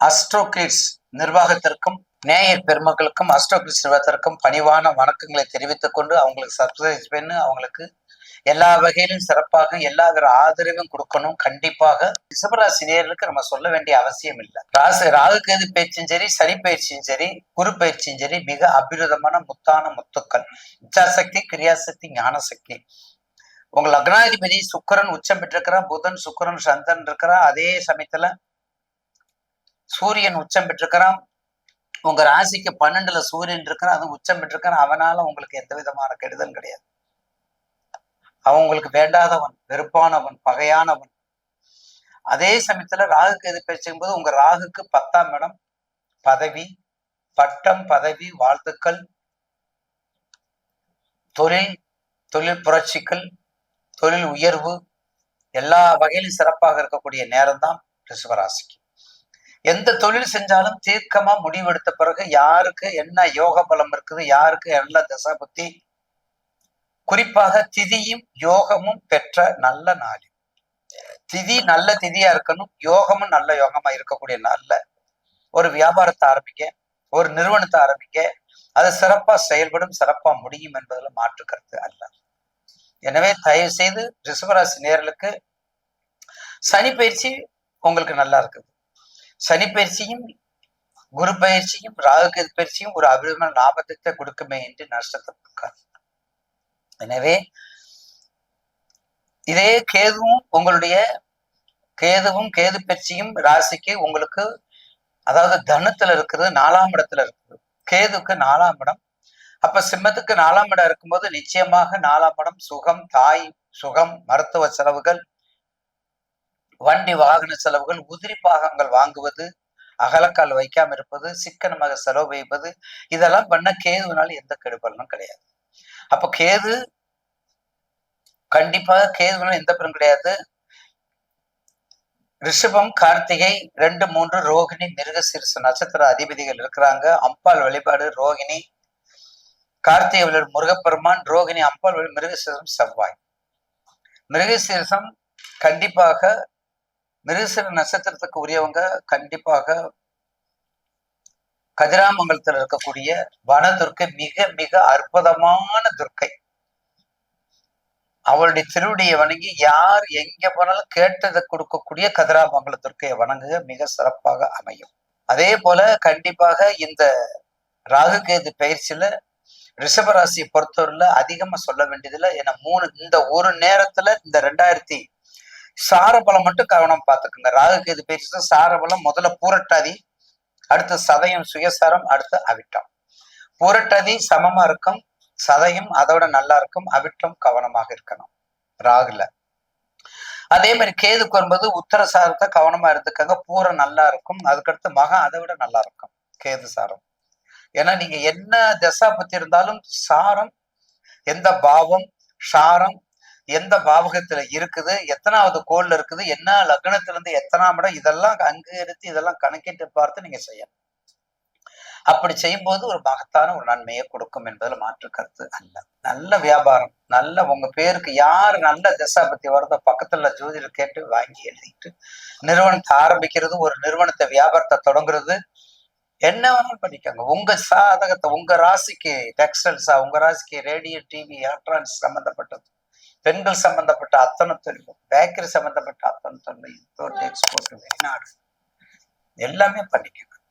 அஸ்ட்ரோகிட்ஸ் நிர்வாகத்திற்கும் நேயர் பெருமக்களுக்கும் அஸ்ட்ரோகிட்ஸ் நிர்வாகத்திற்கும் பணிவான வணக்கங்களை தெரிவித்துக் கொண்டு அவங்களுக்கு சர்ப்ரைஸ் பண்ணு அவங்களுக்கு எல்லா வகையிலும் சிறப்பாக எல்லா வித ஆதரவும் கொடுக்கணும். கண்டிப்பாக ரிஷபராசி நேயர்களுக்கு நம்ம சொல்ல வேண்டிய அவசியம் இல்லை. ராகு கேது பயிற்சியும் சரி, சனி பயிற்சியும் சரி, குரு பயிற்சியும் சரி, மிக அபிருதமான முத்தான முத்துக்கள். இச்சாசக்தி, கிரியாசக்தி, ஞானசக்தி. உங்க லக்னாதிபதி சுக்கிரன் உச்சம் பெற்றிருக்கிறான், புதன் சுக்கிரன் சந்திரன் இருக்கிறான். அதே சமயத்துல சூரியன் உச்சம் பெற்றிருக்கிறான். உங்க ராசிக்கு 12ல சூரியன் இருக்கிறான், அது உச்சம் பெற்றிருக்கிறான். அவனால உங்களுக்கு எந்த விதமான கெடுதல் கிடையாது. அவன் உங்களுக்கு வேண்டாதவன், வெறுப்பானவன், பகையானவன். அதே சமயத்துல ராகு கேது பேசும் போது உங்க ராகுக்கு 10ஆம் இடம், பதவி, பட்டம், பதவி, வாழ்த்துக்கள், தொழில் புரட்சிகள், தொழில் உயர்வு, எல்லா வகையிலும் சிறப்பாக இருக்கக்கூடிய நேரம் தான் ரிஷபராசிக்கு. எந்த தொழில் செஞ்சாலும் தீர்க்கமா முடிவெடுத்த பிறகு யாருக்கு என்ன யோக பலம் இருக்குது, யாருக்கு என்ன தசா புத்தி, குறிப்பாக திதியும் யோகமும் பெற்ற நல்ல நாள். திதி நல்ல திதியா இருக்கணும், யோகமும் நல்ல யோகமா இருக்கக்கூடிய நாள்ல ஒரு வியாபாரத்தை ஆரம்பிக்க, ஒரு நிறுவனத்தை ஆரம்பிக்க, அது சிறப்பா செயல்படும், சிறப்பா முடியும் என்பதுல மாற்று கருத்து அல்ல. எனவே தயவு செய்து ரிஷபராசி நேயர்களுக்கு சனி பயிற்சி உங்களுக்கு நல்லா இருக்குது. சனி பயிற்சியும் குரு பயிற்சியும் ராகு கேது பயிற்சியும் ஒரு அபிமான லாபத்தை கொடுக்குமே என்று நஷ்டத்தை கொடுக்காது. எனவே இதே கேதுவும் கேது பயிற்சியும் ராசிக்கு உங்களுக்கு, அதாவது தனத்துல இருக்குது, 4ஆம் இடத்துல இருக்குது. கேதுக்கு 4ஆம் இடம். அப்ப சிம்மத்துக்கு 4ஆம் இடம் இருக்கும்போது நிச்சயமாக 4ஆம் இடம் சுகம், தாய் சுகம், மருத்துவ செலவுகள், வண்டி வாகன செலவுகள், உதிரி பாகங்கள் வாங்குவது, அகலக்கால் வைக்காம இருப்பது, சிக்கனமாக செலவு வைப்பது, இதெல்லாம் பண்ண கேதுனால எந்த கெடுபலனும் கிடையாது. அப்ப கேது கண்டிப்பாக கேதுனால எந்த பலனும் கிடையாது. ரிஷபம், கார்த்திகை, 2, 3, ரோகிணி, மிருகசீரிஷ நட்சத்திர அதிபதிகள் இருக்கிறாங்க. அம்பாள் வழிபாடு ரோகிணி, கார்த்திகை முருகப்பெருமான், ரோகிணி அம்பாள் வழி, மிருகசீரிஷம் செவ்வாய். மிருகசீரிஷம் கண்டிப்பாக மிருகசீர நட்சத்திரத்துக்கு உரியவங்க கண்டிப்பாக கதிராமங்கலத்தில் இருக்கக்கூடிய வனதுர்க்கை மிக மிக அற்புதமான துர்க்கை. அவளுடைய திருவடியை வணங்கி யார் எங்க போனாலும் கேட்டதை கொடுக்கக்கூடிய கதிராமங்கல துர்க்கையை வணங்குக, மிக சிறப்பாக அமையும். அதே போல கண்டிப்பாக இந்த ராகு கேது பயிற்சியில ரிஷபராசியை பொறுத்தவரையில அதிகமா சொல்ல வேண்டியதுல ஏன்னா இந்த ஒரு நேரத்துல இந்த 2000 சாரபலம் மட்டும் கவனம் பார்த்துக்குங்க. ராகு கேது பயிற்சி சாரபலம் முதல்ல பூரட்டாதி, அடுத்து சதயம் சுயசாரம், அடுத்து அவிட்டம். பூரட்டாதி சமமா இருக்கும், சதயம் அதோட நல்லா இருக்கும், அவிட்டம் கவனமாக இருக்கணும் ராகுல. அதே மாதிரி கேதுக்கு வரும்போது உத்தர சாரத்தை கவனமா இருந்துக்கங்க, பூரம் நல்லா இருக்கும். அதுக்கடுத்து மகம் அதை விட நல்லா இருக்கும் கேது சாரம். ஏன்னா நீங்க என்ன தசா பத்தி இருந்தாலும் சாரம், எந்த பாவம், சாரம் எந்த பாவகத்துல இருக்குது, எத்தனாவது கோள்ல இருக்குது, என்ன லக்னத்துல இருந்து எத்தனாம் இடம், இதெல்லாம் அங்கீகரித்து இதெல்லாம் கணக்கிட்டு பார்த்து நீங்க செய்யணும். அப்படி செய்யும்போது ஒரு மகத்தான ஒரு நன்மையை கொடுக்கும் என்பதில் மாற்று கருத்து அல்ல. நல்ல வியாபாரம், நல்ல உங்க பேருக்கு யார் நல்ல தசா பத்தி வருதோ பக்கத்துல ஜோதிடர் கேட்டு வாங்கி எழுதிட்டு நிறுவனத்தை ஆரம்பிக்கிறது, ஒரு நிறுவனத்தை வியாபாரத்தை தொடங்குறது, என்ன வேணாலும் பண்ணிக்கோங்க. உங்க சாதகத்தை, உங்க ராசிக்கு டெக்ஸ்டைல்ஸா, உங்க ராசிக்கு ரேடியோ, டிவி, எலக்ட்ரானிக்ஸ் சம்பந்தப்பட்டது, பெண்கள் சம்பந்தப்பட்ட அத்தனை தொழிலும், பேக்கரி சம்பந்தப்பட்ட அத்தனை தொழிலும், இம்போர்ட் எக்ஸ்போர்ட், வெளிநாடு எல்லாமே பண்ணிக்கோங்க.